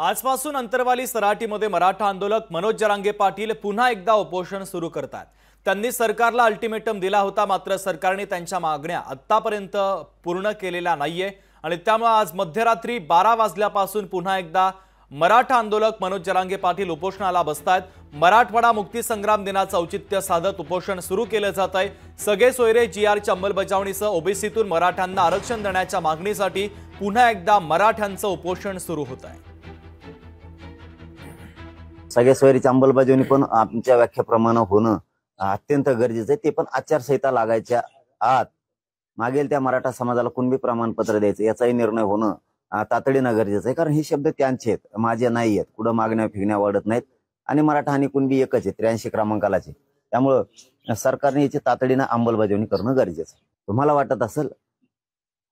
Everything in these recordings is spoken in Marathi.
आजपासून अंतरवाली सराटीमध्ये मराठा आंदोलक मनोज जरांगे पाटील पुन्हा एकदा उपोषण सुरू करतात। त्यांनी सरकारला अल्टिमेटम दिला होता, मात्र सरकारने त्यांच्या मागण्या आतापर्यंत पूर्ण केलेल्या नाहीये आणि त्यामुळे आज मध्यरात्री 12 वाजल्यापासून पुन्हा एकदा मराठा आंदोलक मनोज जरांगे पाटील उपोषणाला बसतात। मराठवाडा मुक्ती संग्राम दिनाचं औचित्य साधत उपोषण सुरू केलं जात आहे। सगळे सोयरे जीआरच्या अंमलबजावणीसह ओबीसीतून मराठ्यांना आरक्षण देण्याच्या मागणीसाठी पुन्हा एकदा मराठ्यांचं उपोषण सुरू होत आहे। सगळ्या सोयरीची अंमलबजावणी पण आमच्या व्याख्याप्रमाणे होणं अत्यंत गरजेचं आहे। ते पण आचारसंहिता लागायच्या आत मागेल त्या मराठा समाजाला कुणबी प्रमाणपत्र द्यायचं याचाही निर्णय होणं तातडीनं गरजेचं आहे। कारण हे शब्द त्यांचे आहेत, माझे नाही आहेत। कुठं मागण्या फिरण्या वाढत नाहीत आणि मराठा आणि कुणबी एकच आहे, 83 क्रमांकालाचे। त्यामुळे सरकारने याची तातडीनं अंमलबजावणी करणं गरजेचं आहे। तुम्हाला वाटत असेल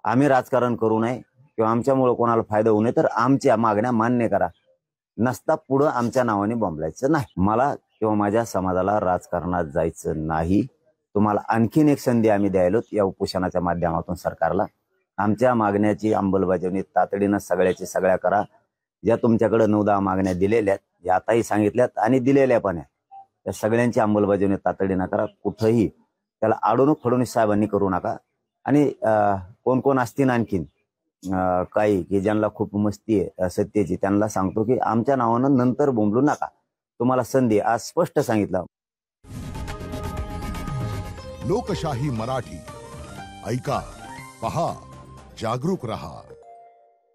आम्ही राजकारण करू नये किंवा आमच्यामुळे कोणाला फायदा होऊ नये तर आमच्या मागण्या मान्य करा, नसता पुढे आमच्या नावाने बोंबलायचं नाही। मला किंवा माझ्या समाजाला राजकारणात जायचं नाही। तुम्हाला आणखीन एक संधी आम्ही द्यायलो या उपोषणाच्या माध्यमातून सरकारला। आमच्या मागण्याची अंमलबजावणी तातडीनं सगळ्याची सगळ्या करा। ज्या तुमच्याकडे 9-10 मागण्या दिलेल्या आहेत, ज्या आताही सांगितल्यात आणि दिलेल्या पण आहेत, त्या सगळ्यांची अंमलबजावणी तातडीनं करा। कुठेही त्याला अडवणूक फडणवीस साहेबांनी करू नका। आणि कोण कोण असतील आणखीन काही की ज्यांना खूप मस्ती आहे सत्तेची, त्यांना सांगतो की आमच्या नावानं नंतर बोंबलू नका। तुम्हाला संधी आज स्पष्ट सांगितलं। लोकशाही मराठी ऐका, पहा, जागरूक रहा।